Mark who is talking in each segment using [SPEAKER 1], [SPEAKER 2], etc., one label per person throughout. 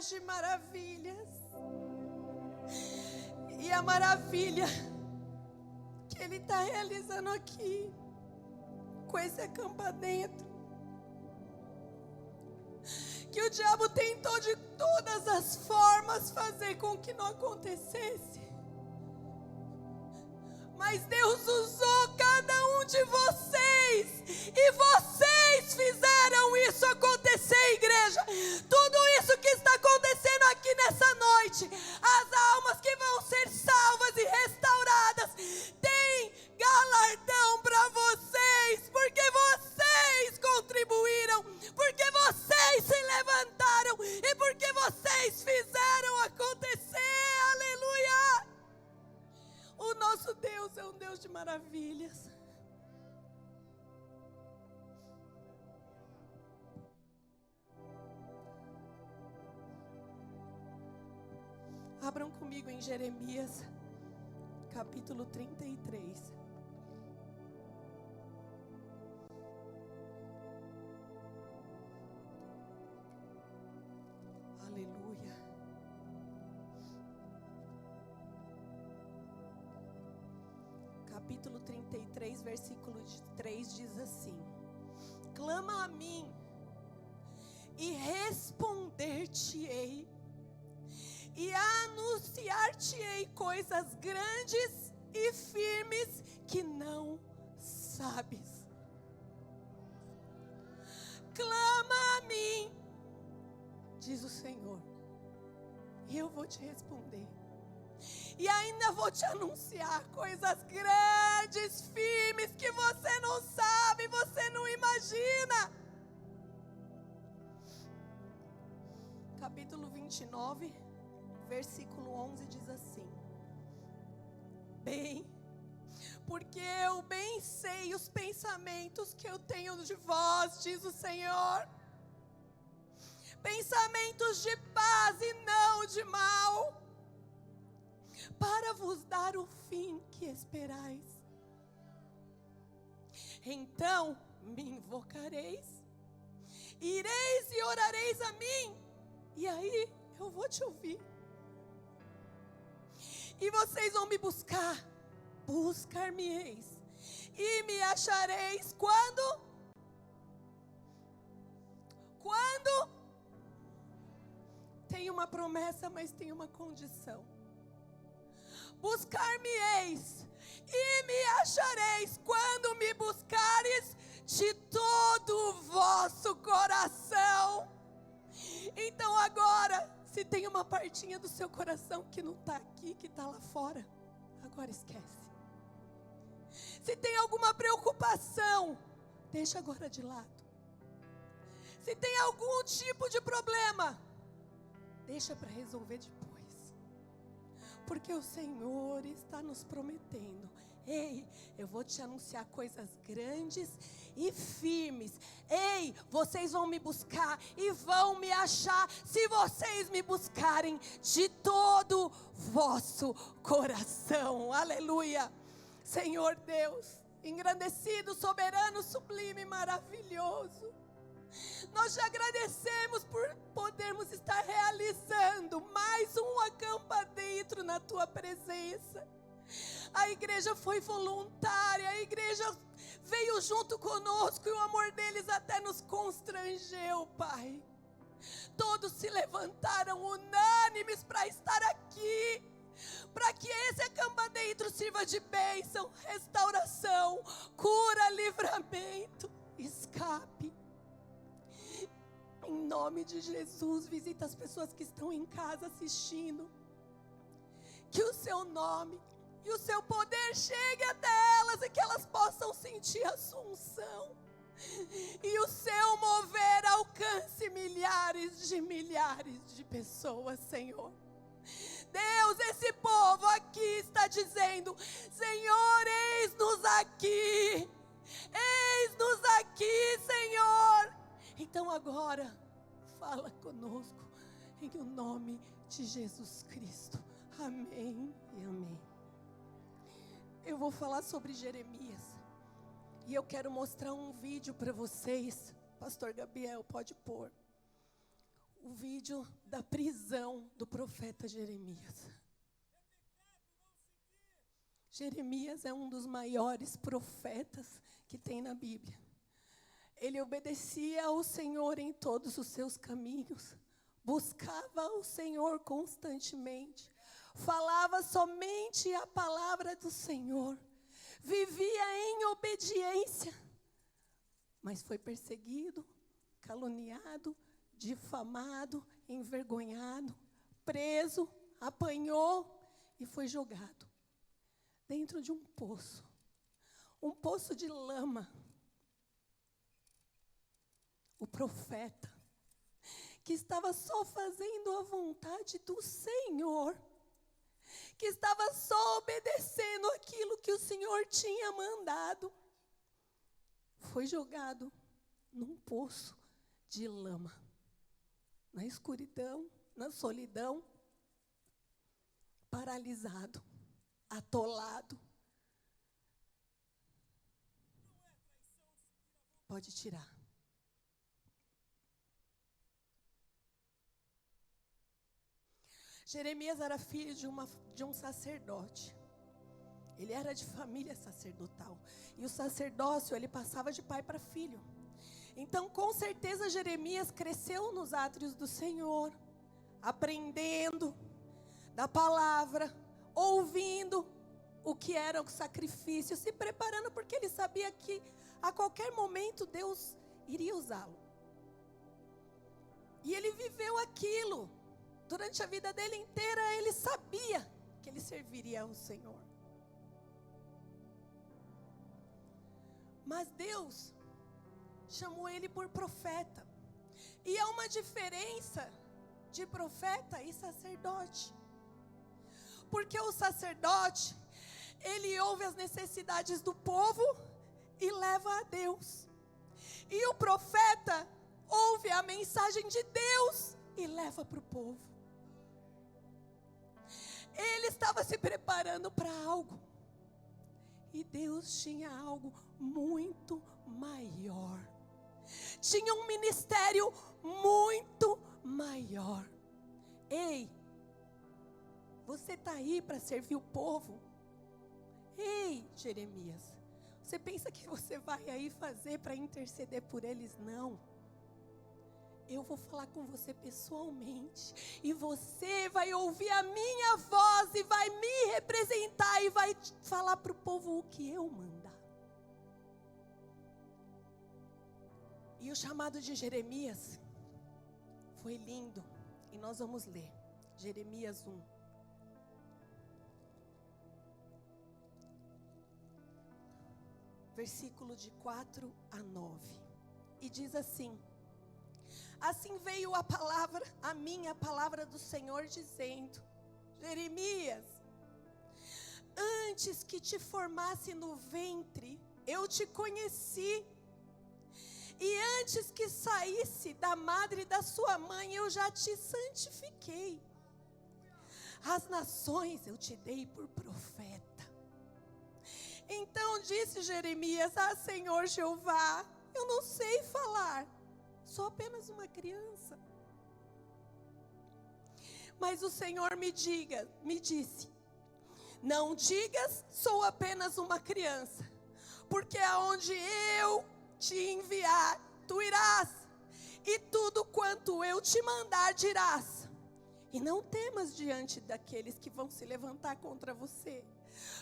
[SPEAKER 1] Deus de maravilhas. E a maravilha que Ele está realizando aqui, com esse acampa dentro, que o diabo tentou de todas as formas fazer com que não acontecesse, mas Deus usou cada um de vocês, e vocês fizeram isso acontecer, igreja. Tudo isso que está acontecendo aqui nessa noite, as almas que vão ser salvas e restauradas, tem galardão para vocês, porque vocês contribuíram, porque vocês se levantaram e porque vocês fizeram acontecer. Aleluia! O nosso Deus é um Deus de maravilhas. Abram comigo em Jeremias, capítulo 33. Aleluia. Capítulo 33, versículo 3 diz assim: clama a mim e responder-te-ei, e anunciar-te-ei coisas grandes e firmes que não sabes. Clama a mim, diz o Senhor, e eu vou te responder. E ainda vou te anunciar coisas grandes, firmes, que você não sabe, você não imagina. Capítulo 29, versículo 11 diz assim: bem, porque eu bem sei os pensamentos que eu tenho de vós, diz o Senhor. Pensamentos de paz e não de mal, para vos dar o fim que esperais. Então me invocareis, ireis e orareis a mim, e aí eu vou te ouvir. E vocês vão me buscar, buscar-me-eis, e me achareis quando? Quando? Tem uma promessa, mas tem uma condição. Buscar-me-eis e me achareis quando me buscares de todo o vosso coração. Então agora, se tem uma partinha do seu coração que não está aqui, que está lá fora, agora esquece. Se tem alguma preocupação, deixa agora de lado. Se tem algum tipo de problema, deixa para resolver depois. Porque o Senhor está nos prometendo: ei, eu vou te anunciar coisas grandes e firmes. Ei, vocês vão me buscar e vão me achar, se vocês me buscarem de todo vosso coração. Aleluia. Senhor Deus, engrandecido, soberano, sublime, maravilhoso, nós te agradecemos por podermos estar realizando mais um acampa dentro na tua presença. A igreja foi voluntária, a igreja veio junto conosco e o amor deles até nos constrangeu, Pai. Todos se levantaram unânimes para estar aqui, para que esse acampa dentro sirva de bênção, restauração, cura, livramento, escape. Em nome de Jesus, visita as pessoas que estão em casa assistindo. Que o seu nome e o seu poder chegue até elas e que elas possam sentir a sua unção. E o seu mover alcance milhares de pessoas, Senhor. Deus, esse povo aqui está dizendo: Senhor, eis-nos aqui. Eis-nos aqui, Senhor. Então agora, fala conosco, em o nome de Jesus Cristo. Amém e amém. Eu vou falar sobre Jeremias. E eu quero mostrar um vídeo para vocês. Pastor Gabriel, pode pôr. o vídeo da prisão do profeta Jeremias. Jeremias é um dos maiores profetas que tem na Bíblia. Ele obedecia ao Senhor em todos os seus caminhos, buscava o Senhor constantemente, falava somente a palavra do Senhor, vivia em obediência, mas foi perseguido, caluniado, difamado, envergonhado, preso, apanhou e foi jogado dentro de um poço de lama. O profeta, que estava só fazendo a vontade do Senhor, que estava só obedecendo aquilo que o Senhor tinha mandado, foi jogado num poço de lama, na escuridão, na solidão, paralisado, atolado. Pode tirar. Jeremias era filho de um sacerdote. Ele era de família sacerdotal. E o sacerdócio, ele passava de pai para filho. Então, com certeza, Jeremias cresceu nos átrios do Senhor, aprendendo da palavra, ouvindo o que era o sacrifício, se preparando, porque ele sabia que a qualquer momento Deus iria usá-lo. E ele viveu aquilo. Durante a vida dele inteira, ele sabia que ele serviria ao Senhor. Mas Deus chamou ele por profeta. E há uma diferença de profeta e sacerdote. Porque o sacerdote, ele ouve as necessidades do povo e leva a Deus. E o profeta ouve a mensagem de Deus e leva para o povo. Ele estava se preparando para algo. E Deus tinha algo muito maior. Tinha um ministério muito maior. Ei, você está aí para servir o povo? Ei, Jeremias, você pensa que você vai aí fazer para interceder por eles? Não. Eu vou falar com você pessoalmente, e você vai ouvir a minha voz, e vai me representar, e vai falar para o povo o que eu mandar. E o chamado de Jeremias foi lindo, e nós vamos ler, Jeremias 1. Versículo de 4 a 9, e diz assim: assim veio a minha palavra do Senhor dizendo: Jeremias, antes que te formasse no ventre, eu te conheci. E antes que saísse da madre da sua mãe, eu já te santifiquei. As nações eu te dei por profeta. Então disse Jeremias: ah, Senhor Jeová, eu não sei falar. Sou apenas uma criança. Mas o Senhor me disse: não digas, sou apenas uma criança, porque aonde eu te enviar, tu irás, e tudo quanto eu te mandar dirás. E não temas diante daqueles que vão se levantar contra você,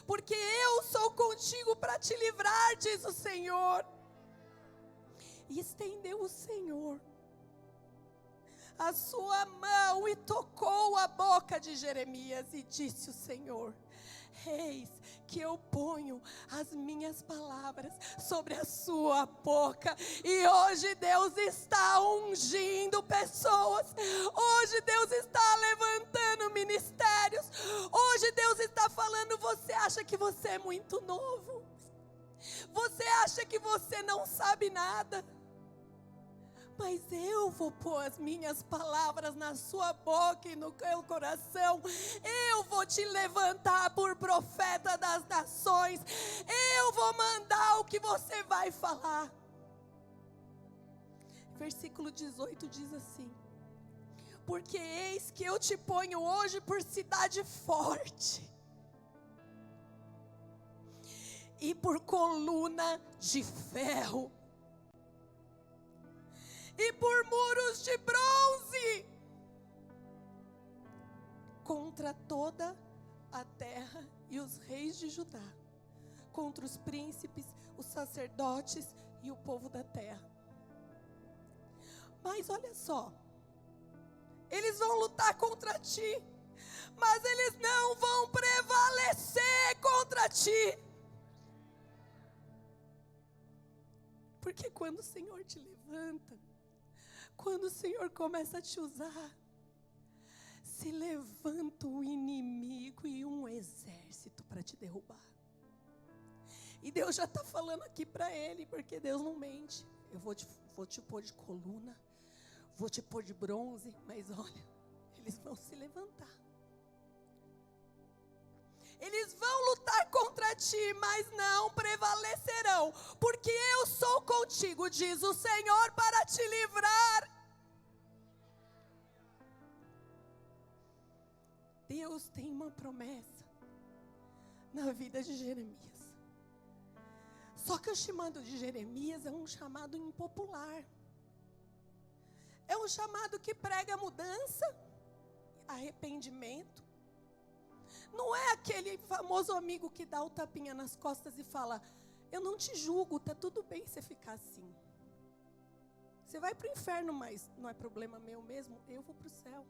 [SPEAKER 1] porque eu sou contigo para te livrar, diz o Senhor. E estendeu o Senhor a sua mão e tocou a boca de Jeremias, e disse o Senhor: eis que eu ponho as minhas palavras sobre a sua boca. E hoje Deus está ungindo pessoas, hoje Deus está levantando ministérios, hoje Deus está falando: você acha que você é muito novo? Você acha que você não sabe nada? Mas eu vou pôr as minhas palavras na sua boca e no teu coração. Eu vou te levantar por profeta das nações. Eu vou mandar o que você vai falar. Versículo 18 diz assim: porque eis que eu te ponho hoje por cidade forte, e por coluna de ferro, e por muros de bronze, contra toda a terra e os reis de Judá, contra os príncipes, os sacerdotes e o povo da terra. Mas olha só, eles vão lutar contra ti, mas eles não vão prevalecer contra ti. Porque quando o Senhor te levanta, quando o Senhor começa a te usar, se levanta um inimigo e um exército para te derrubar. E Deus já está falando aqui para ele, porque Deus não mente. Eu vou te pôr de coluna, vou te pôr de bronze, mas olha, eles vão se levantar. Eles vão lutar contra ti, mas não prevalecerão, porque eu sou contigo, diz o Senhor, para te livrar. Deus tem uma promessa na vida de Jeremias. Só que o chamado de Jeremias é um chamado impopular. É um chamado que prega mudança, arrependimento. Não é aquele famoso amigo que dá o tapinha nas costas e fala: eu não te julgo, tá tudo bem você ficar assim. Você vai para o inferno, mas não é problema meu mesmo, eu vou para o céu.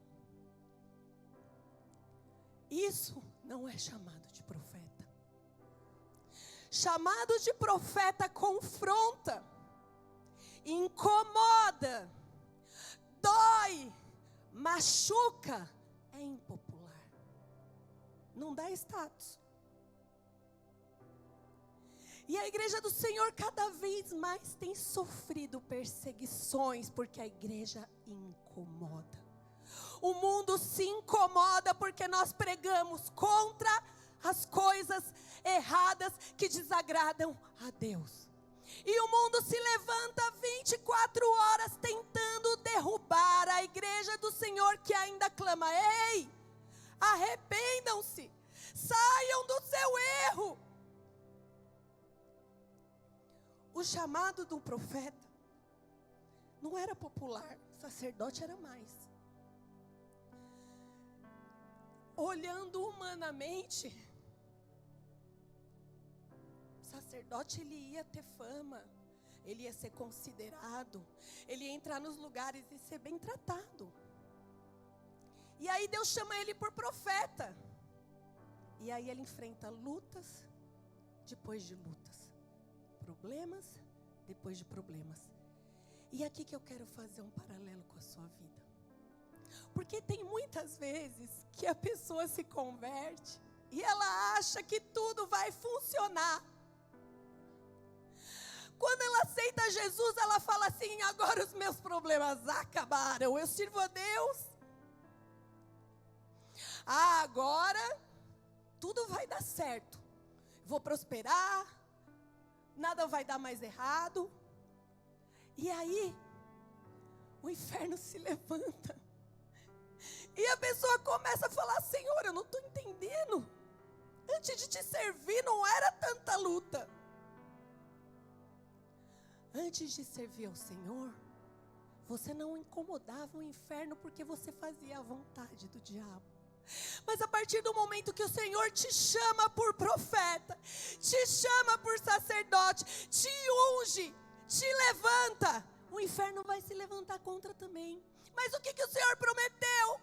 [SPEAKER 1] Isso não é chamado de profeta. Chamado de profeta confronta, incomoda, dói, machuca, é impopular. Não dá status. E a igreja do Senhor cada vez mais tem sofrido perseguições, porque a igreja incomoda. O mundo se incomoda porque nós pregamos contra as coisas erradas que desagradam a Deus. E o mundo se levanta 24 horas tentando derrubar a igreja do Senhor, que ainda clama: ei, arrependam-se, saiam do seu erro. O chamado do profeta não era popular, o sacerdote era mais. Olhando humanamente, o sacerdote ele ia ter fama, ele ia ser considerado, ele ia entrar nos lugares e ser bem tratado. E aí Deus chama ele por profeta. E aí ele enfrenta lutas depois de lutas, problemas depois de problemas. E aqui que eu quero fazer um paralelo com a sua vida. Porque tem muitas vezes que a pessoa se converte e ela acha que tudo vai funcionar. Quando ela aceita Jesus, ela fala assim: agora os meus problemas acabaram, eu sirvo a Deus. Agora tudo vai dar certo, vou prosperar, nada vai dar mais errado. E aí o inferno se levanta e a pessoa começa a falar: Senhor, eu não estou entendendo, antes de te servir não era tanta luta. Antes de servir ao Senhor, você não incomodava o inferno porque você fazia a vontade do diabo. Mas a partir do momento que o Senhor te chama por profeta, te chama por sacerdote, te unge, te levanta, o inferno vai se levantar contra também. Mas o que o Senhor prometeu?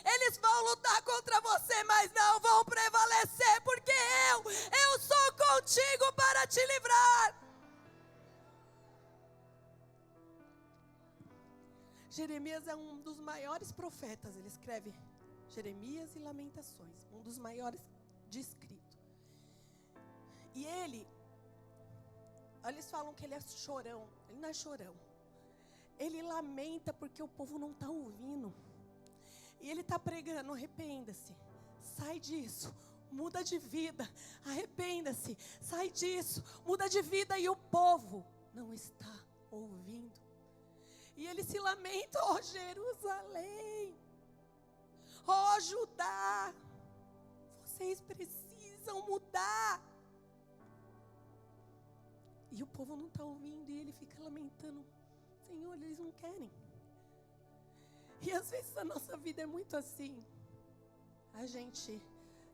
[SPEAKER 1] Eles vão lutar contra você, mas não vão prevalecer, porque eu sou contigo para te livrar. Jeremias é um dos maiores profetas. Ele escreve Jeremias e Lamentações, um dos maiores de escrito. E eles falam que ele é chorão. Ele não é chorão. Ele lamenta porque o povo não está ouvindo. E ele está pregando: arrependa-se, sai disso, muda de vida, arrependa-se, sai disso, muda de vida. E o povo não está ouvindo. E ele se lamenta: ó Jerusalém, Oh, Judá, vocês precisam mudar. E o povo não está ouvindo e ele fica lamentando. Senhor, eles não querem. E às vezes a nossa vida é muito assim. A gente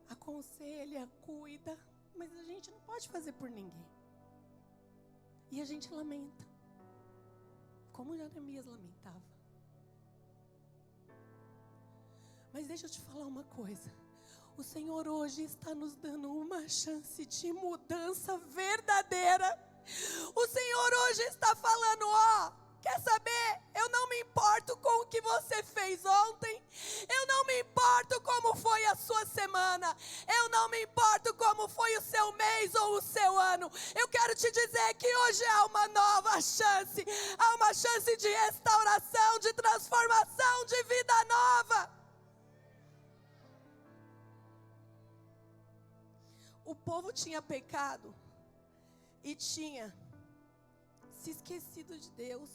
[SPEAKER 1] aconselha, cuida, mas a gente não pode fazer por ninguém. E a gente lamenta. Como Jeremias lamentava. Mas deixa eu te falar uma coisa. O Senhor hoje está nos dando uma chance de mudança verdadeira. O Senhor hoje está falando, ó, quer saber? Eu não me importo com o que você fez ontem. Eu não me importo como foi a sua semana. Eu não me importo como foi o seu mês ou o seu ano. Eu quero te dizer que hoje há uma nova chance. Há uma chance de restauração, de transformação, de vida nova. O povo tinha pecado e tinha se esquecido de Deus.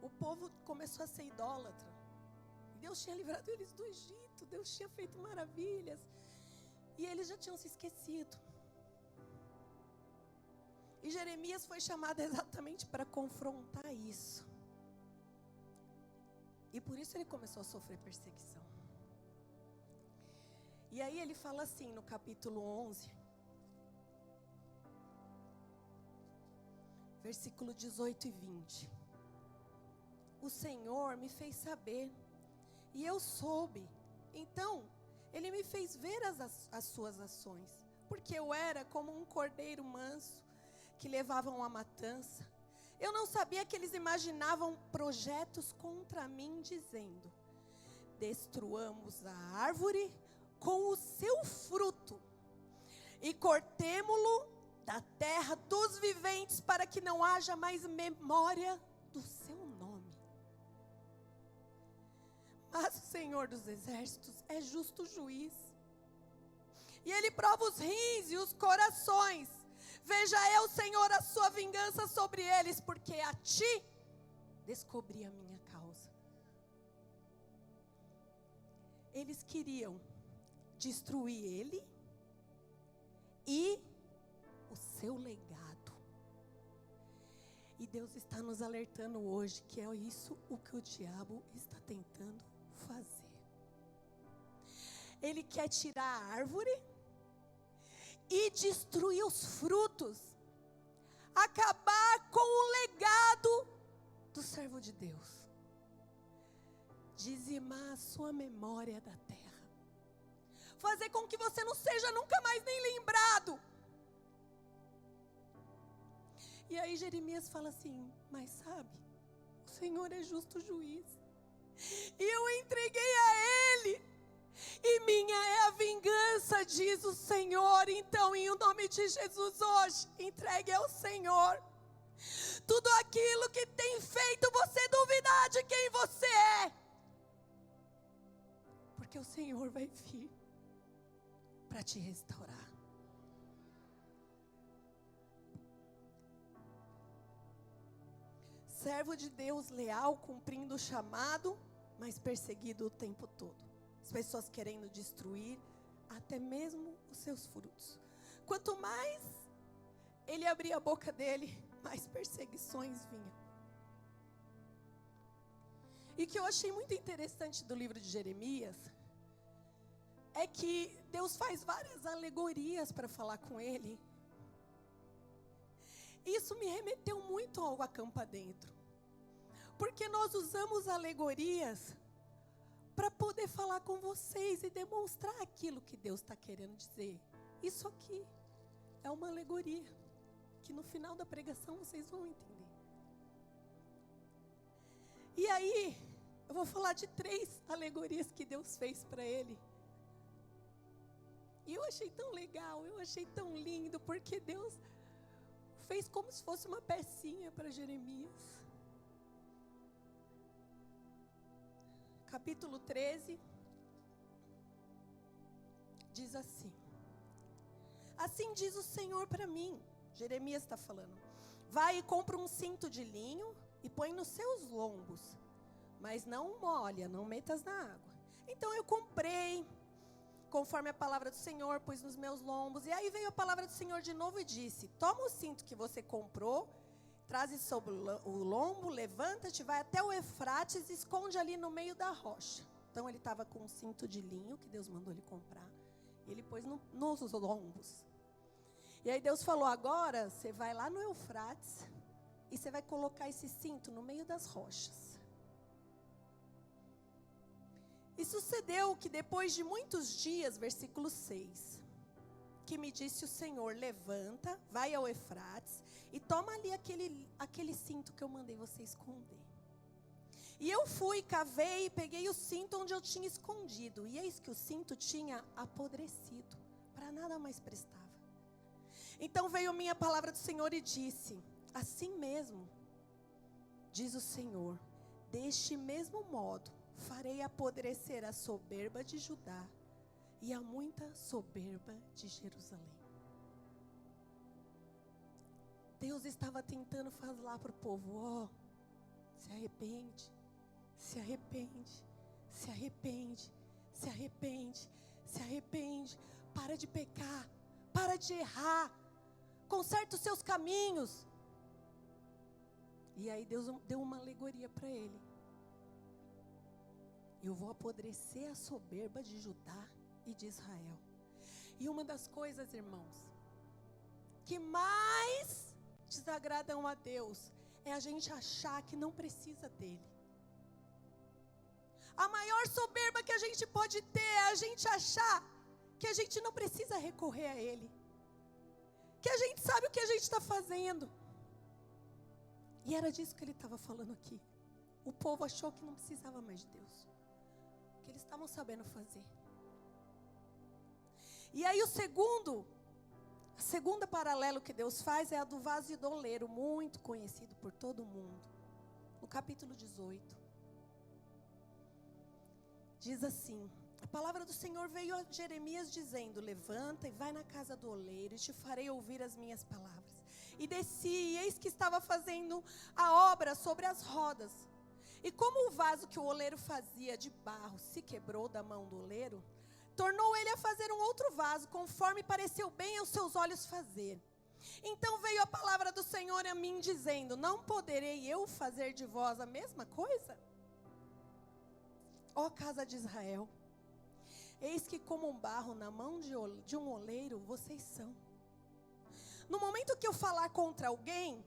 [SPEAKER 1] O povo começou a ser idólatra. Deus tinha livrado eles do Egito. Deus tinha feito maravilhas. E eles já tinham se esquecido. E Jeremias foi chamado exatamente para confrontar isso. E por isso ele começou a sofrer perseguição. E aí ele fala assim no capítulo 11, versículo 18 e 20. O Senhor me fez saber, e eu soube. Então, Ele me fez ver as suas ações, porque eu era como um cordeiro manso, que levavam a matança. Eu não sabia que eles imaginavam projetos contra mim, dizendo: destruamos a árvore com o seu fruto, e cortemo-lo da terra dos viventes, para que não haja mais memória do seu nome. Mas o Senhor dos exércitos é justo juiz, e Ele prova os rins e os corações. Veja eu, Senhor, a sua vingança sobre eles, porque a ti descobri a minha causa. Eles queriam destruir ele e o seu legado. E Deus está nos alertando hoje que é isso o que o diabo está tentando fazer. Ele quer tirar a árvore e destruir os frutos, acabar com o legado do servo de Deus, dizimar a sua memória da terra, fazer com que você não seja nunca mais nem lembrado. E aí Jeremias fala assim: mas sabe, o Senhor é justo juiz, e eu entreguei a Ele, e minha é a vingança, diz o Senhor. Então, em nome de Jesus, hoje, entregue ao Senhor tudo aquilo que tem feito você duvidar de quem você é, porque o Senhor vai vir para te restaurar. Servo de Deus leal, cumprindo o chamado, mas perseguido o tempo todo. As pessoas querendo destruir até mesmo os seus frutos. Quanto mais ele abria a boca dele, mais perseguições vinham. E o que eu achei muito interessante do livro de Jeremias é que Deus faz várias alegorias para falar com ele. Isso me remeteu muito ao Acampa Dentro, porque nós usamos alegorias para poder falar com vocês e demonstrar aquilo que Deus está querendo dizer. Isso aqui é uma alegoria, que no final da pregação vocês vão entender. E aí, eu vou falar de 3 alegorias que Deus fez para ele. E eu achei tão legal, eu achei tão lindo, porque Deus fez como se fosse uma pecinha para Jeremias. Capítulo 13, diz assim: assim diz o Senhor para mim. Jeremias está falando: vai e compra um cinto de linho e põe nos seus lombos, mas não molha, não metas na água. Então eu comprei, conforme a palavra do Senhor, pus nos meus lombos. E aí veio a palavra do Senhor de novo e disse: toma o cinto que você comprou, traze sobre o lombo, levanta-te, vai até o Eufrates e esconde ali no meio da rocha. Então ele estava com um cinto de linho que Deus mandou ele comprar. E ele pôs nos lombos. E aí Deus falou: agora você vai lá no Eufrates e você vai colocar esse cinto no meio das rochas. E sucedeu que depois de muitos dias, versículo 6, que me disse o Senhor: levanta, vai ao Eufrates e toma ali aquele cinto que eu mandei você esconder. E eu fui, cavei e peguei o cinto onde eu tinha escondido. E eis que o cinto tinha apodrecido, para nada mais prestava. Então veio minha palavra do Senhor e disse: assim mesmo, diz o Senhor, deste mesmo modo, farei apodrecer a soberba de Judá e a muita soberba de Jerusalém. Deus estava tentando falar para o povo: se arrepende, se arrepende, se arrepende, se arrepende, se arrepende, para de pecar, para de errar, conserta os seus caminhos. E aí Deus deu uma alegoria para ele: eu vou apodrecer a soberba de Judá e de Israel. E uma das coisas, irmãos, que mais desagradam a Deus é a gente achar que não precisa dele. A maior soberba que a gente pode ter é a gente achar que a gente não precisa recorrer a ele, que a gente sabe o que a gente está fazendo. E era disso que ele estava falando aqui. O povo achou que não precisava mais de Deus, que eles estavam sabendo fazer. E aí o segundo paralelo que Deus faz é a do vaso idoleiro, muito conhecido por todo mundo. No capítulo 18. Diz assim: a palavra do Senhor veio a Jeremias dizendo: levanta e vai na casa do oleiro e te farei ouvir as minhas palavras. E desci, e eis que estava fazendo a obra sobre as rodas. E como o vaso que o oleiro fazia de barro se quebrou da mão do oleiro, tornou ele a fazer um outro vaso, conforme pareceu bem aos seus olhos fazer. Então veio a palavra do Senhor a mim, dizendo: não poderei eu fazer de vós a mesma coisa? Ó casa de Israel, eis que como um barro na mão de um oleiro, vocês são. No momento que eu falar contra alguém,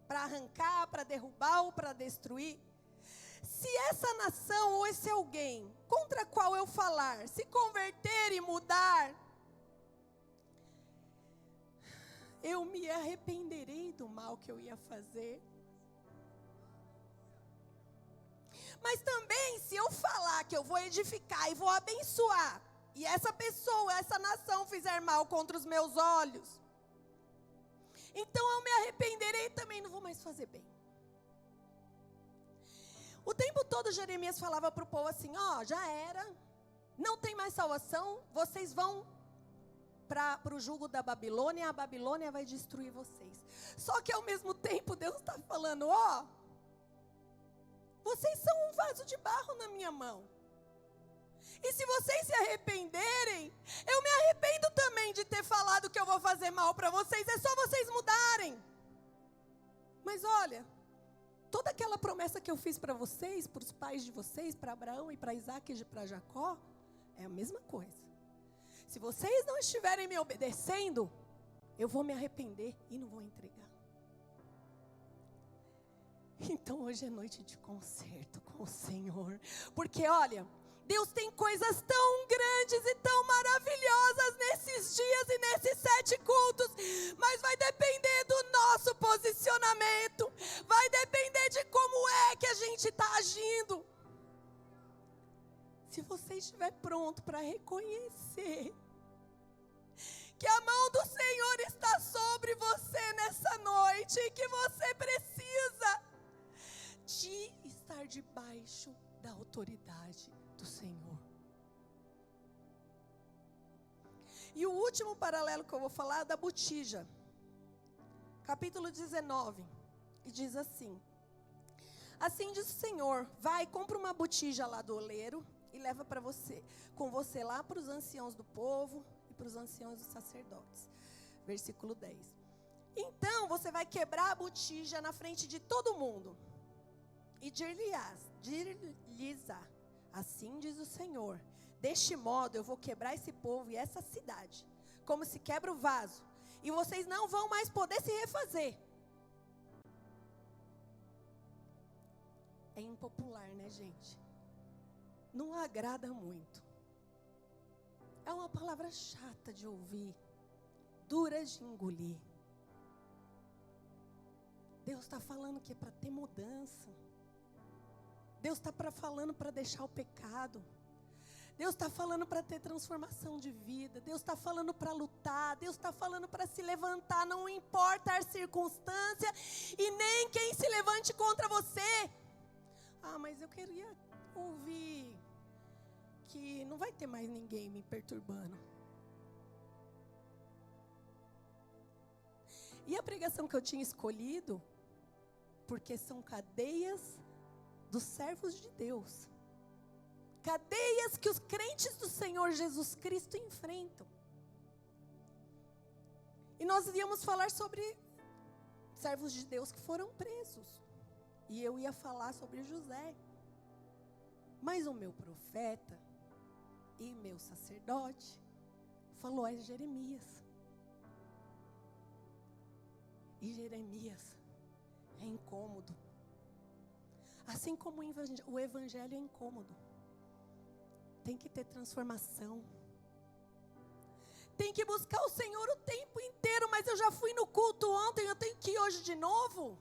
[SPEAKER 1] para arrancar, para derrubar ou para destruir, se essa nação ou esse alguém contra a qual eu falar se converter e mudar, eu me arrependerei do mal que eu ia fazer. Mas também, se eu falar que eu vou edificar e vou abençoar, e essa pessoa, essa nação fizer mal contra os meus olhos, então eu me arrependerei e também não vou mais fazer bem. O tempo todo Jeremias falava para o povo assim: já era, não tem mais salvação, vocês vão para o jugo da Babilônia, a Babilônia vai destruir vocês. Só que ao mesmo tempo Deus está falando: vocês são um vaso de barro na minha mão. E se vocês se arrependerem, eu me arrependo também de ter falado que eu vou fazer mal para vocês. É só vocês mudarem. Mas olha, toda aquela promessa que eu fiz para vocês, para os pais de vocês, para Abraão e para Isaac e para Jacó, é a mesma coisa. Se vocês não estiverem me obedecendo, eu vou me arrepender e não vou entregar. Então hoje é noite de concerto com o Senhor. Porque olha, Deus tem coisas tão grandes e tão maravilhosas nesses dias e nesses 7 cultos. Mas vai depender do nosso posicionamento. Vai depender de como é que a gente está agindo. Se você estiver pronto para reconhecer que a mão do Senhor está sobre você nessa noite e que você precisa de estar debaixo da autoridade do Senhor. E o último paralelo que eu vou falar é da botija. Capítulo 19. E diz assim: assim diz o Senhor: vai, compra uma botija lá do oleiro e leva com você lá para os anciãos do povo e para os anciãos dos sacerdotes. Versículo 10. Então você vai quebrar a botija na frente de todo mundo e dir-lhes, assim diz o Senhor, deste modo eu vou quebrar esse povo e essa cidade, como se quebra o vaso, e vocês não vão mais poder se refazer. É impopular, né, gente? Não agrada muito. É uma palavra chata de ouvir, dura de engolir. Deus está falando que é para ter mudança. Deus está falando para deixar o pecado. Deus está falando para ter transformação de vida. Deus está falando para lutar. Deus está falando para se levantar. Não importa a circunstância e nem quem se levante contra você. Ah, mas eu queria ouvir que não vai ter mais ninguém me perturbando. E a pregação que eu tinha escolhido, porque são cadeias dos servos de Deus. Cadeias que os crentes do Senhor Jesus Cristo enfrentam. E nós íamos falar sobre servos de Deus que foram presos. E eu ia falar sobre José. Mas o meu profeta e meu sacerdote falou a Jeremias. E Jeremias é incômodo. Assim como o evangelho é incômodo. Tem que ter transformação. Tem que buscar o Senhor o tempo inteiro. Mas eu já fui no culto ontem, eu tenho que ir hoje de novo.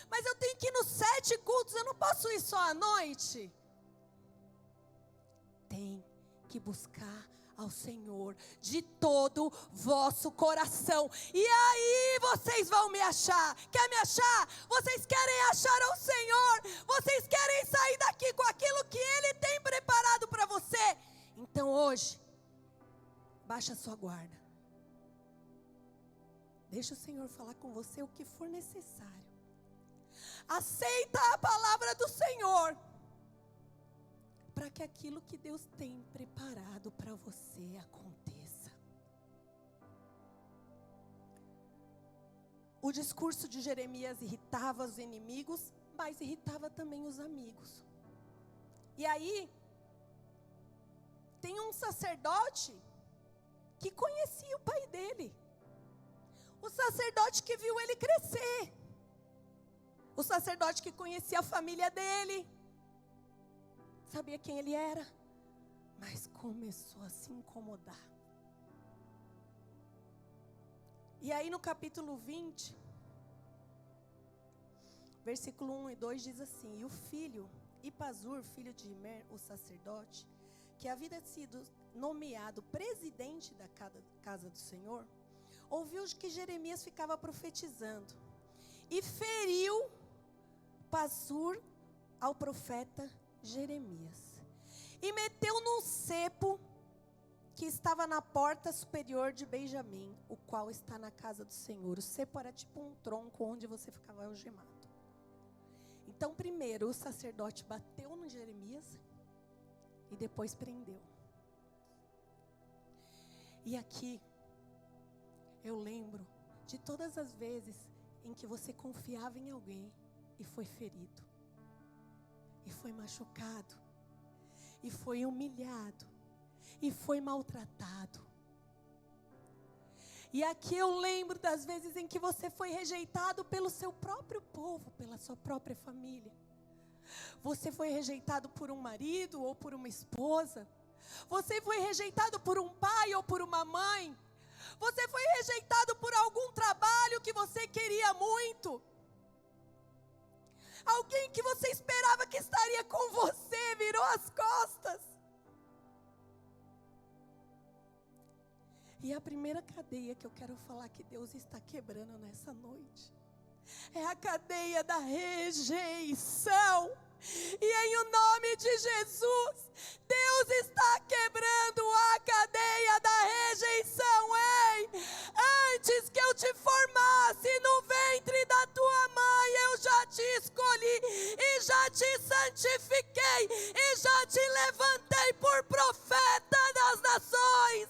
[SPEAKER 1] Mas eu tenho que ir nos 7 cultos, eu não posso ir só à noite. Tem que buscar ao Senhor de todo vosso coração. E aí vocês vão me achar. Quer me achar? Vocês querem achar ao Senhor. Vocês querem sair daqui com aquilo que Ele tem preparado para você. Então hoje, baixa a sua guarda. Deixa o Senhor falar com você o que for necessário. Aceita a palavra do Senhor. Para que aquilo que Deus tem preparado para você aconteça. O discurso de Jeremias irritava os inimigos, mas irritava também os amigos. E aí, tem um sacerdote que conhecia o pai dele. O sacerdote que viu ele crescer. O sacerdote que conhecia a família dele. Sabia quem ele era, mas começou a se incomodar. E aí no capítulo 20, versículo 1 e 2 diz assim: e o filho, Ipazur, filho de Imer, o sacerdote, que havia sido nomeado presidente da casa do Senhor, ouviu que Jeremias ficava profetizando, e feriu Pazur ao profeta Jeremias, e meteu num cepo que estava na porta superior de Benjamim, o qual está na casa do Senhor. O cepo era tipo um tronco onde você ficava algemado. Então primeiro o sacerdote bateu no Jeremias e depois prendeu. E aqui eu lembro de todas as vezes em que você confiava em alguém e foi ferido, e foi machucado, e foi humilhado, e foi maltratado. E aqui eu lembro das vezes em que você foi rejeitado pelo seu próprio povo, pela sua própria família. Você foi rejeitado por um marido ou por uma esposa. Você foi rejeitado por um pai ou por uma mãe. Você foi rejeitado por algum trabalho que você queria muito. Alguém que você esperava que estaria com você virou as costas. E a primeira cadeia que eu quero falar que Deus está quebrando nessa noite é a cadeia da rejeição. E em o nome de Jesus, Deus está quebrando a cadeia da rejeição. Ei, antes que eu te formasse no ventre da tua mãe, eu já te escolhi e já te santifiquei e já te levantei por profeta das nações.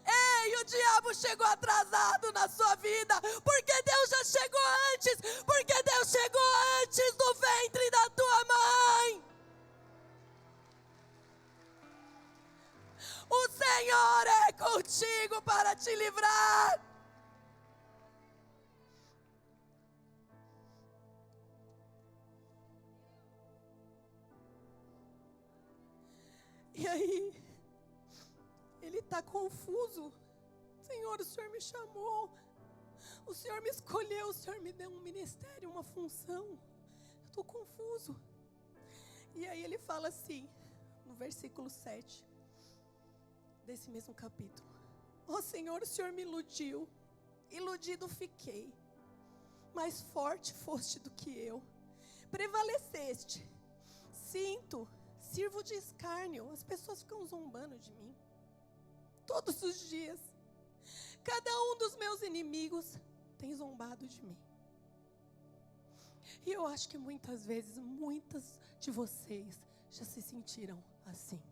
[SPEAKER 1] Ei, o diabo chegou atrasado na sua vida, porque Deus já chegou antes, porque Deus chegou antes do ventre da tua mãe. O Senhor é contigo para te livrar. E aí, ele está confuso. Senhor, o Senhor me chamou, o Senhor me escolheu, o Senhor me deu um ministério, uma função. Eu estou confuso. E aí ele fala assim, no versículo 7 desse mesmo capítulo: ó Senhor, o Senhor me iludiu, iludido fiquei, mais forte foste do que eu, prevaleceste, sirvo de escárnio, as pessoas ficam zombando de mim, todos os dias, cada um dos meus inimigos tem zombado de mim. E eu acho que muitas vezes, muitas de vocês já se sentiram assim.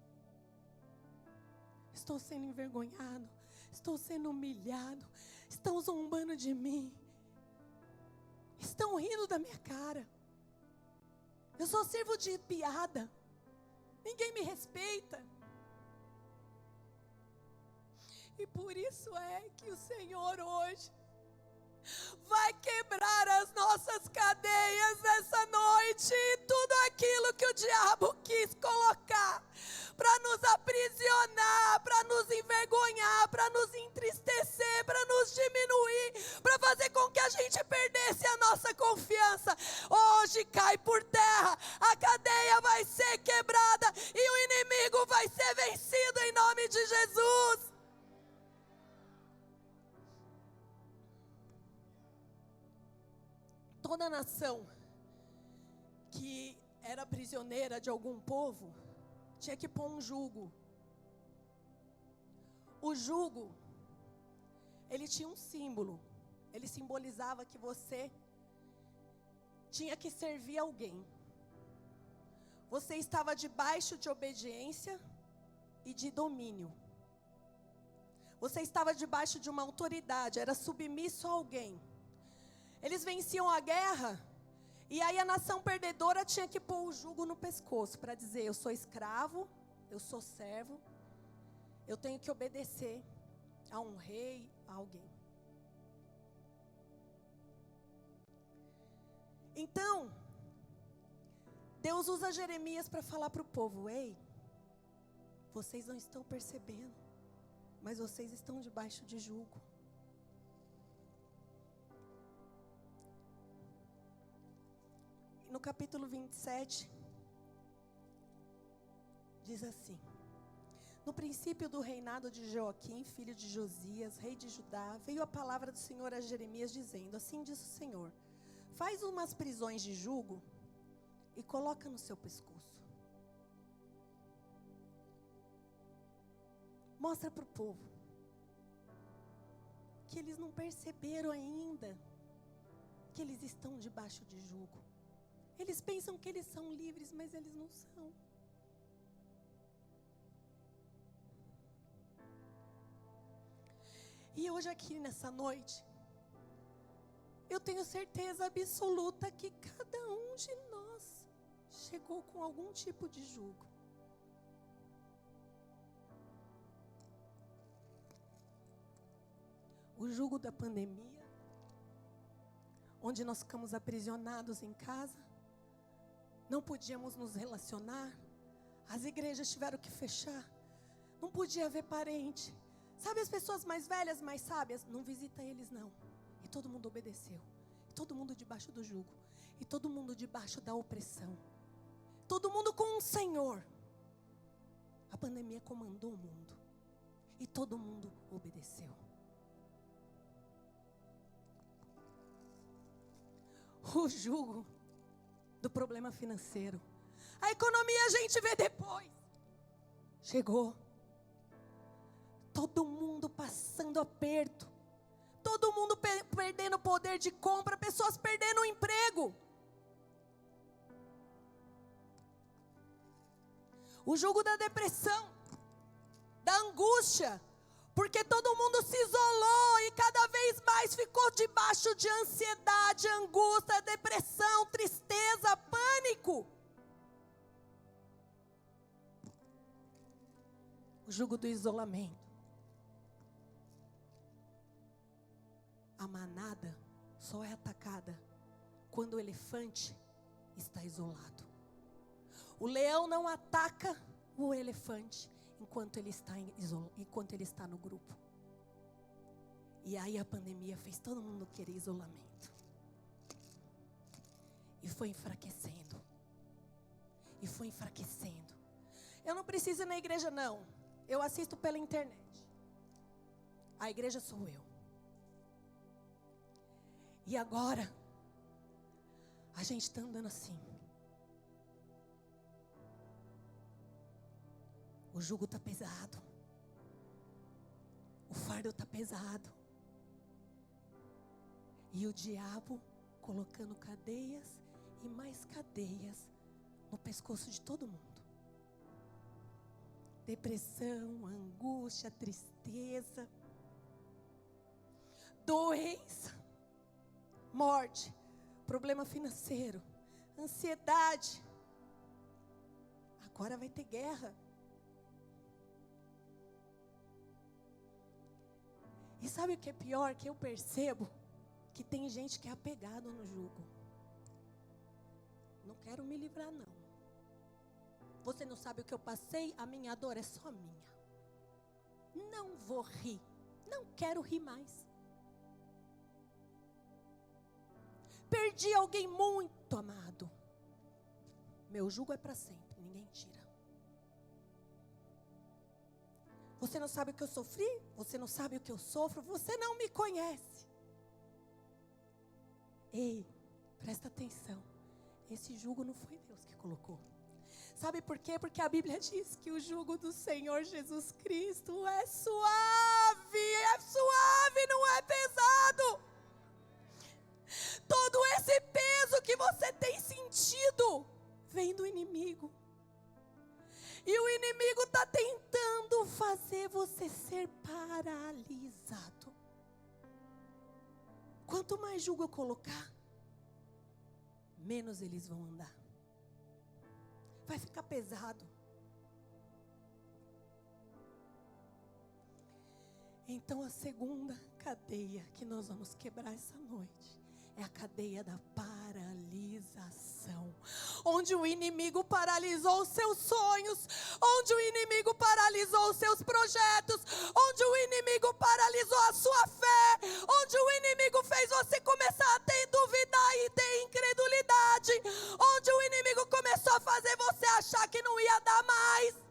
[SPEAKER 1] Estou sendo envergonhado, estou sendo humilhado, estão zombando de mim, estão rindo da minha cara, eu só sirvo de piada, ninguém me respeita. E por isso é que o Senhor hoje vai quebrar as nossas cadeias nessa noite. Tudo aquilo que o diabo quis colocar para nos aprisionar, para nos envergonhar, para nos entristecer, para nos diminuir, para fazer com que a gente perdesse a nossa confiança, hoje cai por terra. A cadeia vai ser quebrada e o inimigo vai ser vencido em nome de Jesus. Toda nação que era prisioneira de algum povo tinha que pôr um jugo. O jugo, ele tinha um símbolo. Ele simbolizava que você tinha que servir alguém. Você estava debaixo de obediência e de domínio. Você estava debaixo de uma autoridade, era submisso a alguém. Eles venciam a guerra, e aí a nação perdedora tinha que pôr o jugo no pescoço, para dizer: eu sou escravo, eu sou servo, eu tenho que obedecer a um rei, a alguém. Então, Deus usa Jeremias para falar para o povo: ei, vocês não estão percebendo, mas vocês estão debaixo de jugo. No capítulo 27, diz assim: no princípio do reinado de Joaquim, filho de Josias, rei de Judá, veio a palavra do Senhor a Jeremias, dizendo: assim diz o Senhor, faz umas prisões de jugo e coloca no seu pescoço. Mostra para o povo que eles não perceberam ainda que eles estão debaixo de jugo. Eles pensam que eles são livres, mas eles não são. E hoje aqui nessa noite, eu tenho certeza absoluta que cada um de nós chegou com algum tipo de jugo. O jugo da pandemia, onde nós ficamos aprisionados em casa, não podíamos nos relacionar, as igrejas tiveram que fechar, não podia ver parente. Sabe as pessoas mais velhas, mais sábias? Não visita eles não. E todo mundo obedeceu. E todo mundo debaixo do jugo. E todo mundo debaixo da opressão. Todo mundo com um Senhor. A pandemia comandou o mundo. E todo mundo obedeceu. O jugo do problema financeiro. A economia a gente vê depois. Chegou. Todo mundo passando aperto. Todo mundo perdendo poder de compra. Pessoas perdendo o emprego. O jugo da depressão, da angústia, porque todo mundo se isolou e cada vez mais ficou debaixo de ansiedade, angústia, depressão, tristeza, pânico. O jugo do isolamento. A manada só é atacada quando o elefante está isolado. O leão não ataca o elefante enquanto ele está no grupo. E aí a pandemia fez todo mundo querer isolamento. E foi enfraquecendo. E foi enfraquecendo. Eu não preciso ir na igreja, não. Eu assisto pela internet. A igreja sou eu. E agora, a gente está andando assim. O jugo está pesado. O fardo está pesado. E o diabo colocando cadeias e mais cadeias no pescoço de todo mundo. Depressão, angústia, tristeza, doença, morte, problema financeiro, ansiedade. Agora vai ter guerra. E sabe o que é pior? Que eu percebo que tem gente que é apegado no jugo. Não quero me livrar, não. Você não sabe o que eu passei? A minha dor é só minha. Não vou rir. Não quero rir mais. Perdi alguém muito amado. Meu jugo é para sempre, ninguém tira. Você não sabe o que eu sofri? Você não sabe o que eu sofro? Você não me conhece. Ei, presta atenção. Esse jugo não foi Deus que colocou. Sabe por quê? Porque a Bíblia diz que o jugo do Senhor Jesus Cristo é suave, não é pesado. Todo esse peso que você tem sentido vem do inimigo. E o inimigo está tentando fazer você ser paralisado. Quanto mais jugo eu colocar, menos eles vão andar. Vai ficar pesado. Então a segunda cadeia que nós vamos quebrar essa noite é a cadeia da paralisação. Onde o inimigo paralisou os seus sonhos, onde o inimigo paralisou os seus projetos, onde o inimigo paralisou a sua fé, onde o inimigo fez você começar a ter duvidar e ter incredulidade, onde o inimigo começou a fazer você achar que não ia dar mais.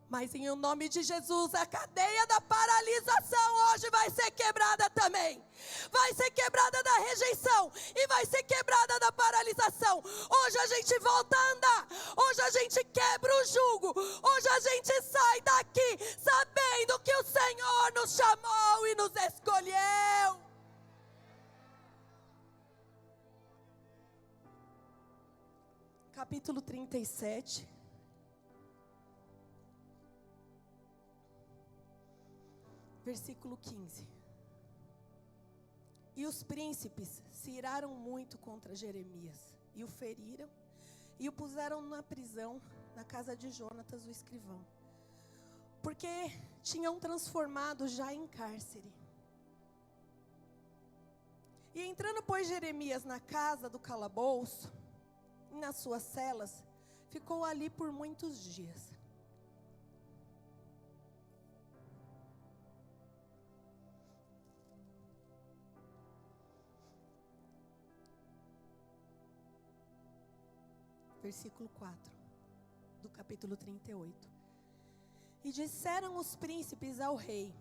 [SPEAKER 1] Mas em nome de Jesus, a cadeia da paralisação hoje vai ser quebrada também. Vai ser quebrada da rejeição e vai ser quebrada da paralisação. Hoje a gente volta a andar. Hoje a gente quebra o jugo. Hoje a gente sai daqui sabendo que o Senhor nos chamou e nos escolheu. Capítulo 37. Versículo 15. E os príncipes se iraram muito contra Jeremias, e o feriram, e o puseram na prisão, na casa de Jonatas, o escrivão, porque tinham transformado já em cárcere. E entrando, pois, Jeremias na casa do calabouço, nas suas celas, ficou ali por muitos dias. Versículo 4, do capítulo 38. E disseram os príncipes ao rei: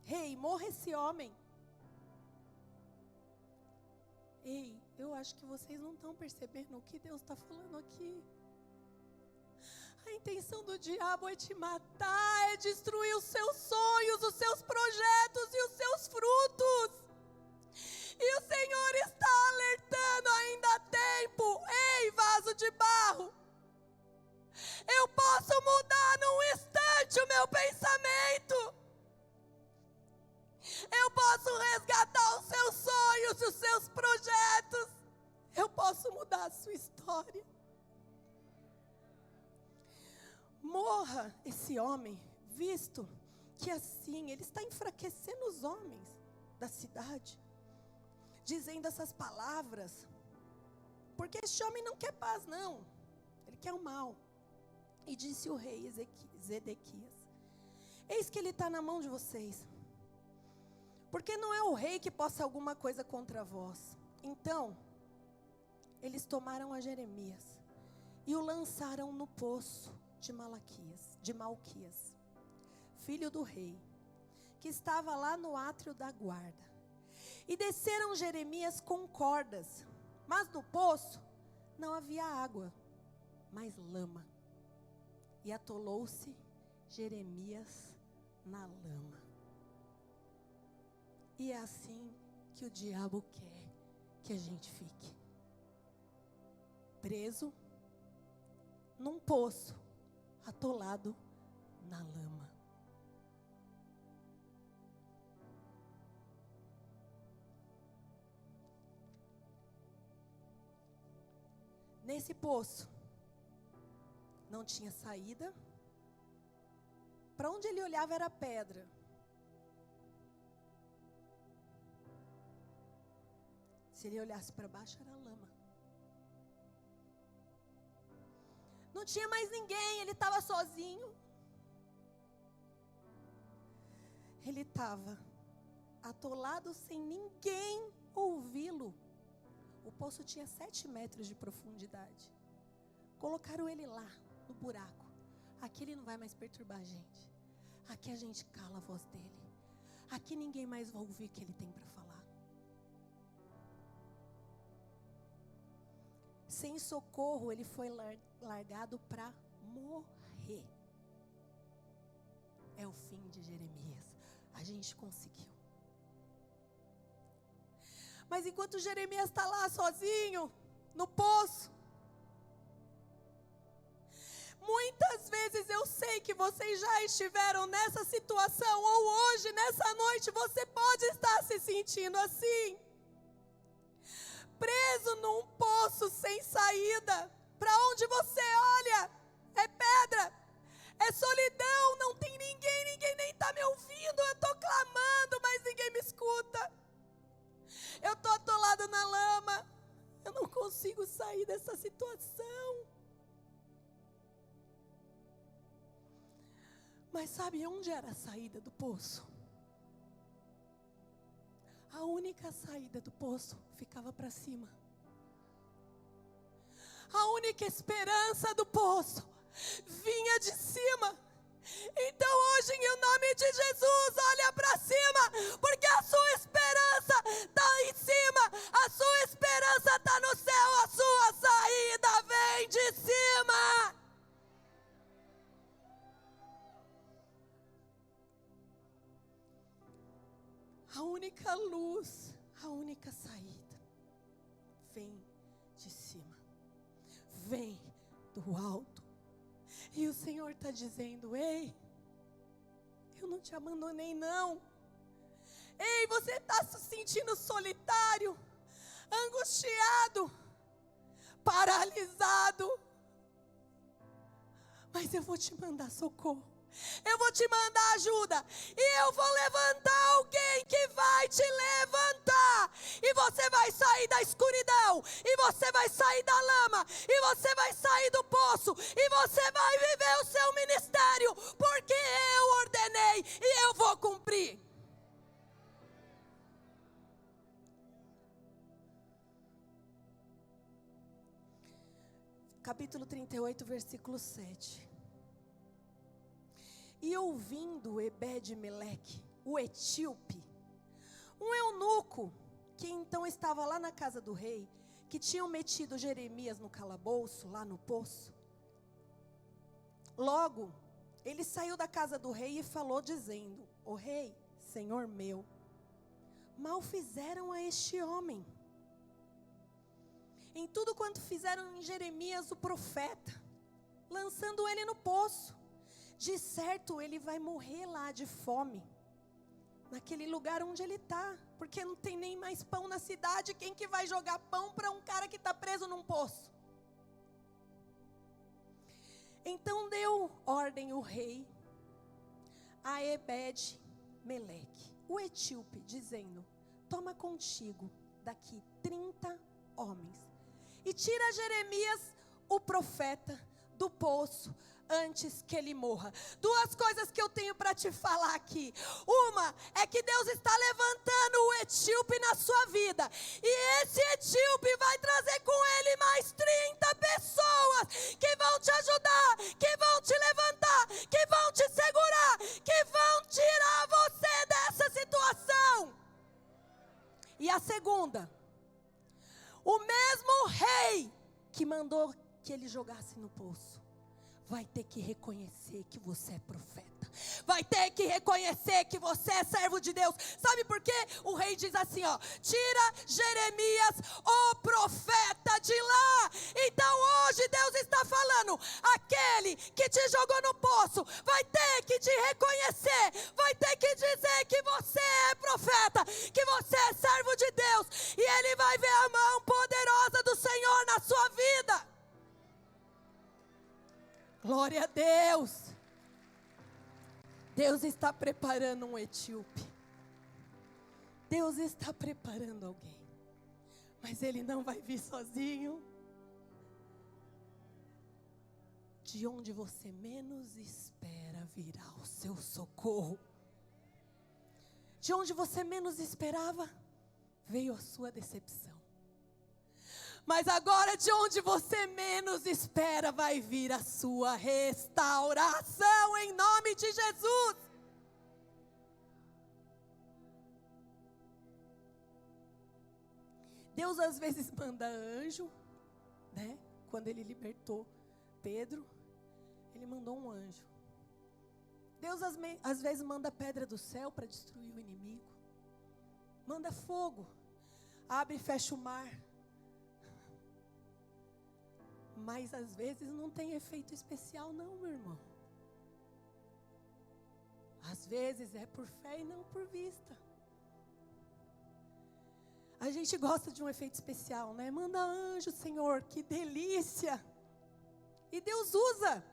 [SPEAKER 1] Rei, morra esse homem. Ei, eu acho que vocês não estão percebendo o que Deus está falando aqui. A intenção do diabo é te matar, é destruir os seus sonhos, os seus projetos e os seus frutos. E o Senhor está alertando, ainda há tempo. Ei, vaso de barro, sua história. Morra esse homem, visto que assim ele está enfraquecendo os homens da cidade, dizendo essas palavras, porque este homem não quer paz não, ele quer o mal. E disse o rei Zedequias: eis que ele está na mão de vocês, porque não é o rei que possa alguma coisa contra vós. Então eles tomaram a Jeremias e o lançaram no poço de Malquias, filho do rei, que estava lá no átrio da guarda. E desceram Jeremias com cordas, mas no poço não havia água, mas lama. E atolou-se Jeremias na lama. E é assim que o diabo quer que a gente fique. Preso num poço, atolado na lama. Nesse poço não tinha saída. Para onde ele olhava era pedra. Se ele olhasse para baixo era lama. Não tinha mais ninguém, ele estava sozinho. Ele estava atolado sem ninguém ouvi-lo. O poço tinha 7 metros de profundidade. Colocaram ele lá, no buraco. Aqui ele não vai mais perturbar a gente. Aqui a gente cala a voz dele. Aqui ninguém mais vai ouvir o que ele tem para falar. Sem socorro, ele foi largado para morrer. É o fim de Jeremias. A gente conseguiu. Mas enquanto Jeremias está lá sozinho, no poço, muitas vezes eu sei que vocês já estiveram nessa situação, ou hoje, nessa noite, você pode estar se sentindo assim. Preso num poço sem saída. Para onde você olha, é pedra, é solidão, não tem ninguém nem está me ouvindo. Eu estou clamando, mas ninguém me escuta. Eu estou atolada na lama, eu não consigo sair dessa situação. Mas sabe onde era a saída do poço? A única saída do poço ficava para cima. A única esperança do poço vinha de cima. Então hoje, em nome de Jesus, olha para cima, porque a sua esperança está em cima, a sua esperança está no céu, a sua saída vem de cima. A única luz, a única saída vem de cima, vem do alto. E o Senhor está dizendo: ei, eu não te abandonei não. Ei, você está se sentindo solitário, angustiado, paralisado. Mas eu vou te mandar socorro. Eu vou te mandar ajuda. E eu vou levantar alguém que vai te levantar. E você vai sair da escuridão. E você vai sair da lama. E você vai sair do poço. E você vai viver o seu ministério. Porque eu ordenei e eu vou cumprir. Capítulo 38, versículo 7. E ouvindo Ebed-Meleque, o etíope, um eunuco, que então estava lá na casa do rei, que tinham metido Jeremias no calabouço, lá no poço. Logo, ele saiu da casa do rei e falou dizendo: ó rei, senhor meu, mal fizeram a este homem. Em tudo quanto fizeram em Jeremias o profeta, lançando ele no poço. De certo ele vai morrer lá de fome, naquele lugar onde ele está, porque não tem nem mais pão na cidade. Quem que vai jogar pão para um cara que está preso num poço? Então deu ordem o rei a Ebed-Meleque, o etíope, dizendo: toma contigo daqui 30 homens e tira Jeremias, o profeta, do poço, antes que ele morra. Duas coisas que eu tenho para te falar aqui. Uma é que Deus está levantando o etíope na sua vida, e esse etíope vai trazer com ele mais 30 pessoas que vão te ajudar, que vão te levantar, que vão te segurar, que vão tirar você dessa situação. E a segunda, o mesmo rei que mandou que ele jogasse no poço vai ter que reconhecer que você é profeta. Vai ter que reconhecer que você é servo de Deus. Sabe por quê? O rei diz assim, ó: tira Jeremias, o profeta, de lá. Então hoje Deus está falando: aquele que te jogou no poço vai ter que te reconhecer, vai ter que dizer que você é profeta, que você é servo de Deus, e ele vai ver a mão poderosa do Senhor na sua vida. Glória a Deus. Deus está preparando um etíope. Deus está preparando alguém. Mas ele não vai vir sozinho. De onde você menos espera virá o seu socorro. De onde você menos esperava, veio a sua decepção. Mas agora, de onde você menos espera, vai vir a sua restauração, em nome de Jesus. Deus às vezes manda anjo, né? Quando ele libertou Pedro, ele mandou um anjo. Deus às vezes manda pedra do céu para destruir o inimigo. Manda fogo, abre e fecha o mar. Mas às vezes não tem efeito especial não, meu irmão. Às vezes é por fé e não por vista. A gente gosta de um efeito especial, né? Manda anjo, Senhor, que delícia. E Deus usa.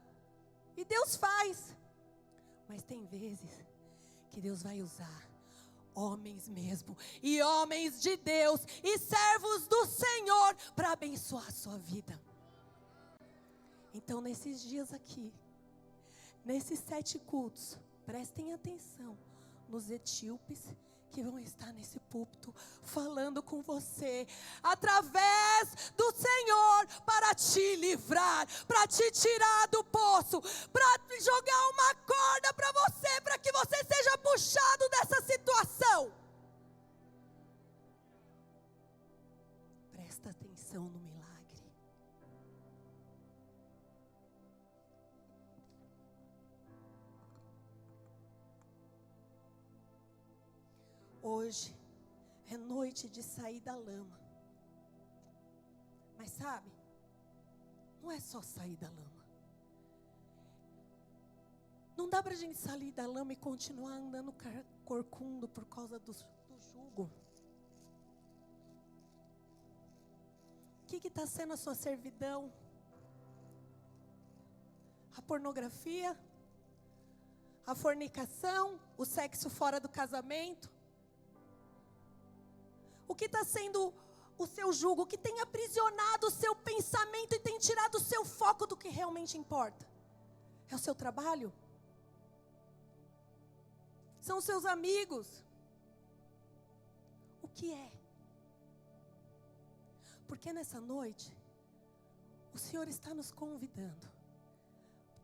[SPEAKER 1] E Deus faz. Mas tem vezes que Deus vai usar homens mesmo, e homens de Deus, e servos do Senhor, para abençoar a sua vida. Então, nesses dias aqui, nesses 7 cultos, prestem atenção nos etíopes que vão estar nesse púlpito, falando com você, através do Senhor, para te livrar, para te tirar do poço, para jogar uma corda para você, para que você seja puxado dessa situação. Presta atenção no milagre. Hoje é noite de sair da lama. Mas sabe, não é só sair da lama. Não dá para a gente sair da lama e continuar andando corcundo por causa do jugo. O que está sendo a sua servidão? A pornografia? A fornicação? O sexo fora do casamento? O que está sendo o seu jugo? O que tem aprisionado o seu pensamento e tem tirado o seu foco do que realmente importa? É o seu trabalho? São os seus amigos? O que é? Porque nessa noite, o Senhor está nos convidando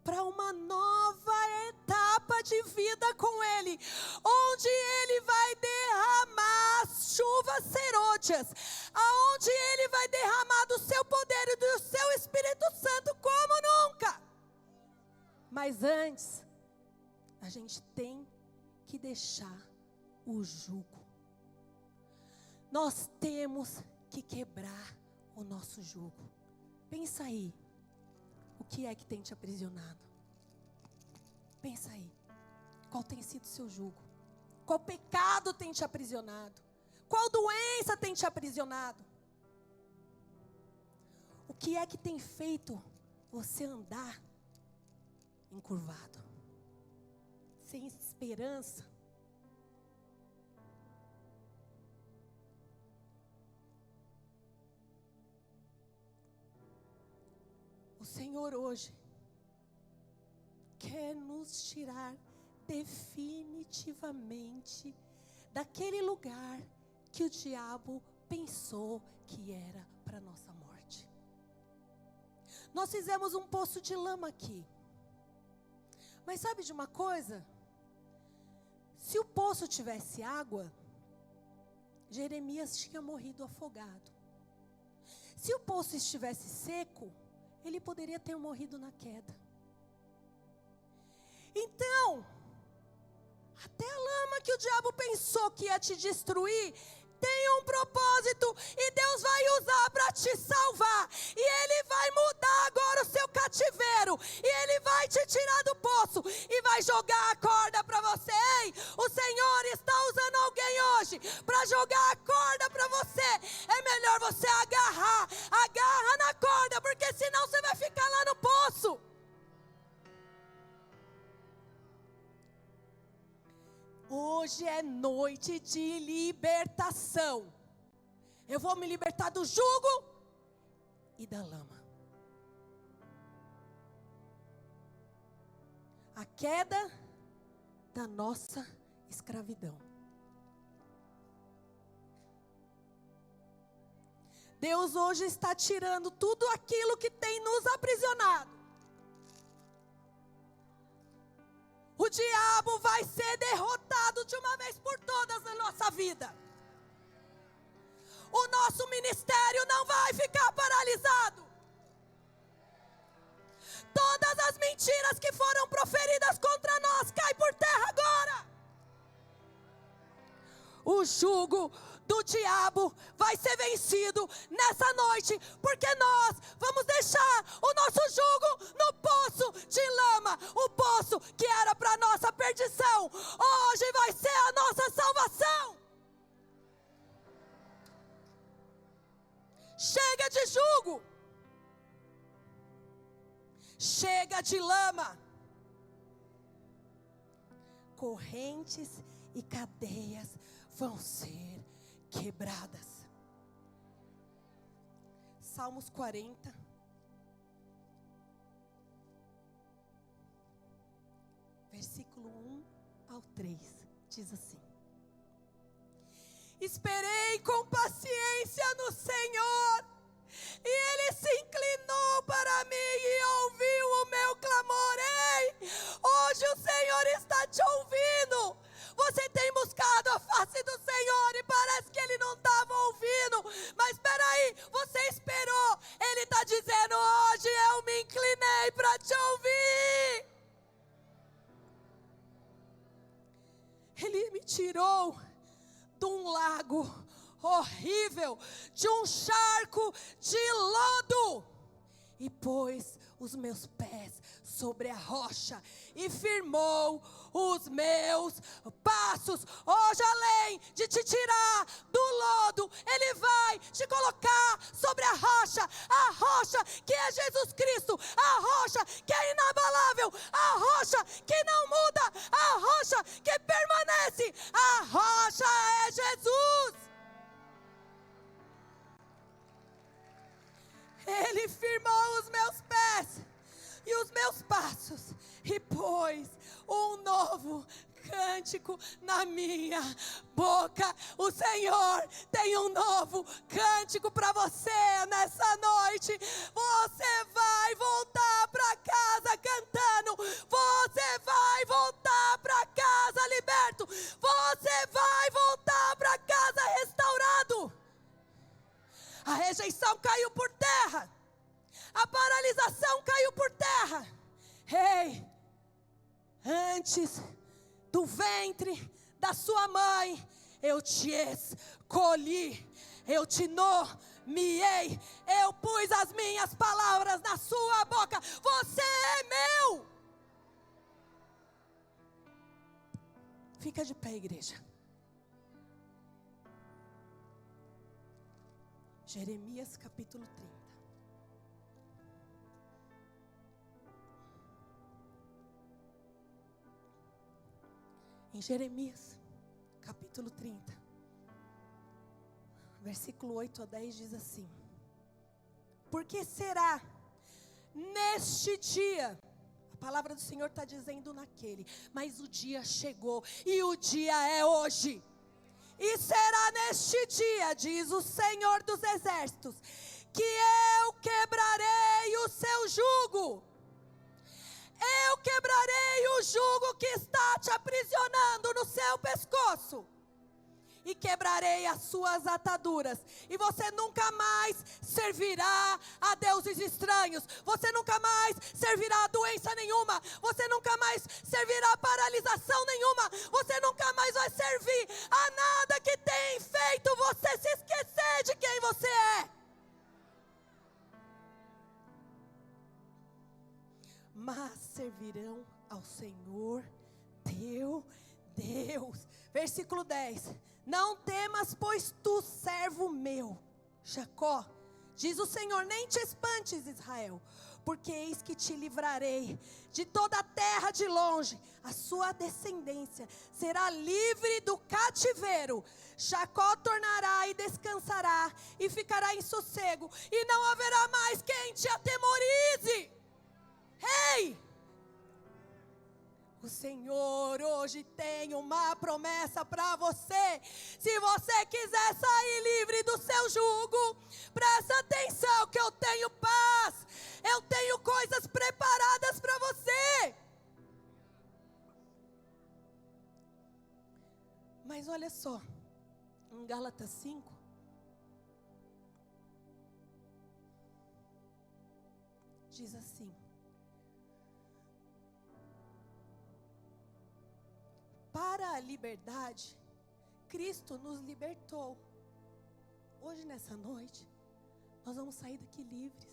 [SPEAKER 1] para uma nova etapa de vida com Ele, onde Ele vai derramar chuvas serôdias, aonde Ele vai derramar do seu poder e do seu Espírito Santo como nunca. Mas antes, a gente tem que deixar o jugo. Nós temos que quebrar o nosso jugo. Pensa aí. O que é que tem te aprisionado? Pensa aí. Qual tem sido o seu jugo? Qual pecado tem te aprisionado? Qual doença tem te aprisionado? O que é que tem feito você andar encurvado, sem esperança. O Senhor hoje quer nos tirar definitivamente daquele lugar que o diabo pensou que era para nossa morte. Nós fizemos um poço de lama aqui. Mas sabe de uma coisa? Se o poço tivesse água, Jeremias tinha morrido afogado. Se o poço estivesse seco, ele poderia ter morrido na queda. Então, até a lama que o diabo pensou que ia te destruir, tem um propósito e Deus vai usar para te salvar. E Ele vai mudar agora o seu cativeiro. E Ele vai te tirar do poço e vai jogar a corda para você. Ei, o Senhor está usando alguém hoje para jogar a corda para você. É melhor você agarra na corda, porque senão você vai ficar lá no poço. Hoje é noite de libertação. Eu vou me libertar do jugo e da lama. A queda da nossa escravidão. Deus hoje está tirando tudo aquilo que tem nos aprisionado. O diabo vai ser derrotado de uma vez por todas na nossa vida. O nosso ministério não vai ficar paralisado. Todas as mentiras que foram proferidas contra nós caem por terra agora. O jugo do diabo vai ser vencido nessa noite, porque nós vamos deixar o nosso jugo no poço de lama, o poço que era para nossa perdição, hoje vai ser a nossa salvação. Chega de jugo, chega de lama, correntes e cadeias vão ser quebradas. Salmos 40, versículo 1 ao 3, diz assim: esperei com paciência no Senhor, e Ele se inclinou para mim e ouviu o meu clamor. Ei, hoje o Senhor está te ouvindo. Você tem buscado a face do Senhor e parece que Ele não estava ouvindo. Mas espera aí, você esperou. Ele está dizendo: hoje eu me inclinei para te ouvir. Ele me tirou de um lago horrível, de um charco de lodo, e pôs os meus pés sobre a rocha e firmou os meus passos. Hoje, além de te tirar do lodo, Ele vai te colocar sobre a rocha que é Jesus Cristo, a rocha que é inabalável, a rocha que não muda, a rocha que permanece, a rocha é Jesus. Ele firmou os meus pés e os meus passos e pôs um novo cântico na minha boca. O Senhor tem um novo cântico para você nessa noite. Você vai voltar para casa cantando. Você vai voltar para casa liberto. Você vai voltar para casa restaurado. A rejeição caiu por terra. A paralisação caiu por terra. Ei, antes do ventre da sua mãe, eu te escolhi, eu te nomeei, eu pus as minhas palavras na sua boca. Você é meu. Fica de pé, igreja. Jeremias capítulo 30. Jeremias, capítulo 30, versículo 8 a 10 diz assim: porque será neste dia, a palavra do Senhor está dizendo naquele, mas o dia chegou e o dia é hoje. E será neste dia, diz o Senhor dos Exércitos, que eu quebrarei o seu jugo. Eu quebrarei o jugo que está te aprisionando no seu pescoço. E quebrarei as suas ataduras. E você nunca mais servirá a deuses estranhos. Você nunca mais servirá a doença nenhuma. Você nunca mais servirá a paralisação nenhuma. Você nunca mais vai servir a nada que tem feito você se esquecer de quem você é. Mas servirão ao Senhor teu Deus. Versículo 10. Não temas, pois tu, servo meu, Jacó, diz o Senhor, nem te espantes, Israel, porque eis que te livrarei de toda a terra de longe, a sua descendência será livre do cativeiro. Jacó tornará e descansará e ficará em sossego, e não haverá mais quem te atemorize. Ei! O Senhor hoje tem uma promessa para você. Se você quiser sair livre do seu jugo, presta atenção que eu tenho paz. Eu tenho coisas preparadas para você. Mas olha só, em Gálatas 5, diz assim: para a liberdade, Cristo nos libertou. Hoje, nessa noite, nós vamos sair daqui livres.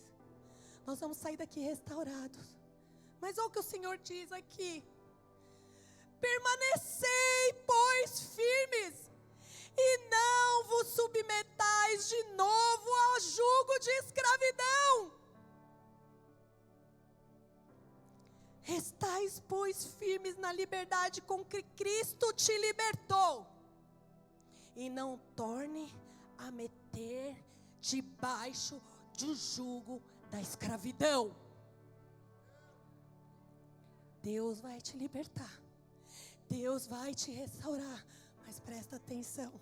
[SPEAKER 1] Nós vamos sair daqui restaurados. Mas olha o que o Senhor diz aqui: permanecei, pois, firmes, e não vos submetais de novo ao jugo de escravidão. Restais, pois, firmes na liberdade com que Cristo te libertou, e não torne a meter debaixo do jugo da escravidão. Deus vai te libertar, Deus vai te restaurar, mas presta atenção.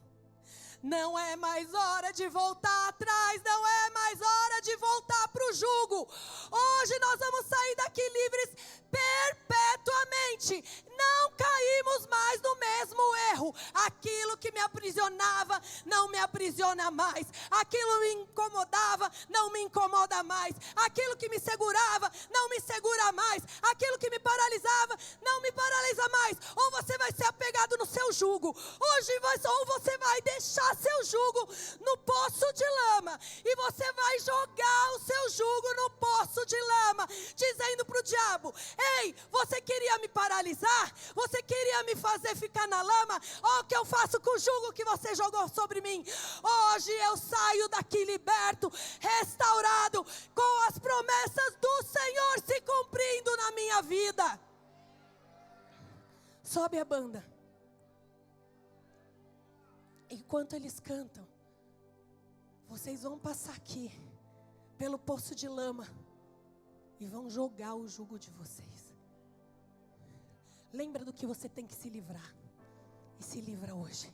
[SPEAKER 1] Não é mais hora de voltar atrás, não é mais hora de voltar para o jugo. Hoje nós vamos sair daqui livres perpetuamente. Não caímos mais no mesmo erro. Aquilo que me aprisionava não me aprisiona mais. Aquilo me incomodava não me incomoda mais. Aquilo que me segurava não me segura mais. Aquilo que me paralisava não me paralisa mais. Ou você vai ser apegado no seu jugo. Ou você vai deixar seu jugo no poço de lama, e você vai jogar o seu jugo no poço de lama, dizendo para o diabo: ei, você queria me paralisar? Você queria me fazer ficar na lama? Olha o que eu faço com o jugo que você jogou sobre mim. Hoje eu saio daqui liberto, restaurado, com as promessas do Senhor se cumprindo na minha vida. Sobe a banda. Enquanto eles cantam, vocês vão passar aqui pelo poço de lama e vão jogar o jugo de vocês. Lembra do que você tem que se livrar, e se livra hoje.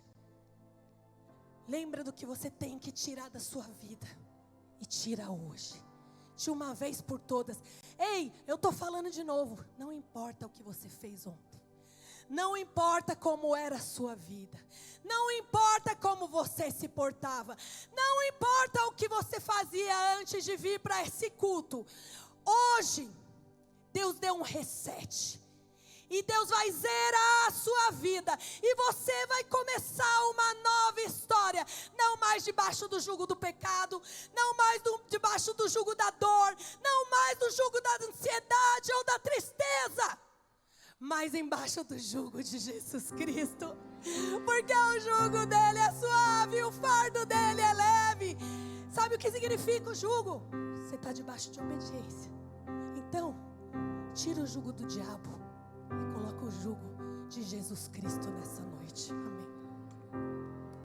[SPEAKER 1] Lembra do que você tem que tirar da sua vida, e tira hoje, de uma vez por todas. Ei, eu estou falando de novo, não importa o que você fez ontem. Não importa como era a sua vida. Não importa como você se portava. Não importa o que você fazia antes de vir para esse culto. Hoje, Deus deu um reset. E Deus vai zerar a sua vida. E você vai começar uma nova história. Não mais debaixo do jugo do pecado. Não mais debaixo do jugo da dor. Não mais do jugo da ansiedade ou da tristeza. Mas embaixo do jugo de Jesus Cristo, porque o jugo dele é suave, o fardo dele é leve. Sabe o que significa o jugo? Você está debaixo de obediência. Então, tira o jugo do diabo e coloca o jugo de Jesus Cristo nessa noite. Amém.